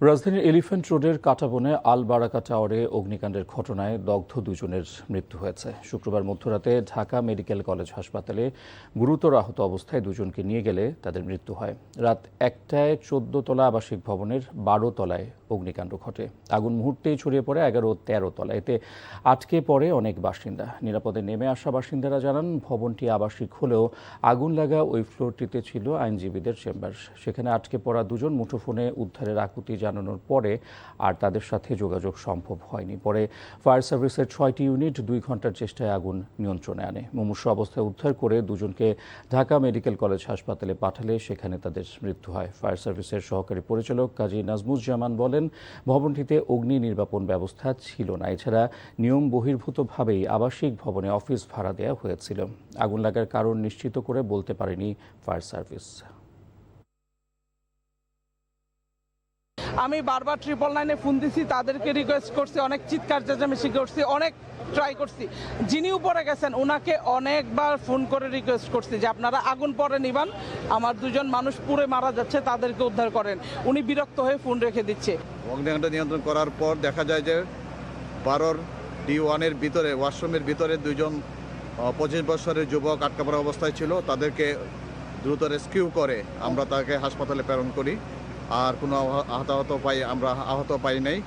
রাজধানীর এলিফ্যান্ট রোডের কাঁটাবনে আল বারাকা টাওয়ারে অগ্নিকাণ্ডের ঘটনায় দগ্ধ দুজনের মৃত্যু হয়েছে। শুক্রবার মধ্যরাতে ঢাকা মেডিকেল কলেজ হাসপাতালে গুরুতর আহত অবস্থায় দুজনকে নিয়ে গেলে তাদের মৃত্যু হয়। রাত ১টায় ১৪ তলা আবাসিক ভবনের ১২ তলায় অগ্নিকাণ্ড ঘটে। আগুন মুহূর্তেই ছড়িয়ে পড়ে ১১ ও ১৩ তলা। এতে আটকে পড়ে অনেক বাসিন্দা। নিরাপদে নেমে আসা বাসিন্দারা জানান, ভবনটি আবাসিক হলেও আগুন লাগা ওই ফ্লোরটিতে ছিল আইনজীবীদের চেম্বার। সেখানে আটকে পড়া দুজন মুঠোফোনে উদ্ধারের আকুতি জানানোর পরে আর তাদের সাথে যোগাযোগ সম্ভব হয়নি। পরে ফায়ার সার্ভিসের ৬টি ইউনিট ২ ঘন্টার চেষ্টায় আগুন নিয়ন্ত্রণে আনে। মুমূর্ষু অবস্থায় উদ্ধার করে দুজনকে ঢাকা মেডিকেল কলেজ হাসপাতালে পাঠালে সেখানে তাদের মৃত্যু হয়। ফায়ার সার্ভিসের সহকারী পরিচালক কাজী নাজমুজ্জামান বলেন, ভবনটিতে অগ্নি নির্বাপন ব্যবস্থা ছিল না। এছাড়া নিয়ম বহির্ভূতভাবেই আবাসিক ভবনে অফিস ভাড়া দেওয়া হয়েছিল। আগুন লাগার কারণ নিশ্চিত করে বলতে পারেনি ফায়ার সার্ভিস। আমি বারবার 999-এ ফোন দিছি, তাদেরকে রিকোয়েস্ট করছি, অনেক চিৎকার চেঁচামেচি করছি, অনেক ট্রাই করছি। যিনি উপরে গেছেন ওনাকে অনেকবার ফোন করে রিকোয়েস্ট করছি যে আপনারা আগুন পরে নিবান, আমার দুজন মানুষ পুড়ে মারা যাচ্ছে, তাদেরকে উদ্ধার করেন। উনি বিরক্ত হয়ে ফোন রেখে দিচ্ছে। অগ্নিকাণ্ড নিয়ন্ত্রণ করার পর দেখা যায় যে 12 D1-এর ভিতরে, ওয়াশরুমের ভিতরে দুজন 25 বছরের যুবক আটকা পড়া অবস্থায় ছিল। তাদেরকে দ্রুত রেস্কিউ করে আমরা তাকে হাসপাতালে প্রেরণ করি। আর কোনো আমরা আহত পাই নাই।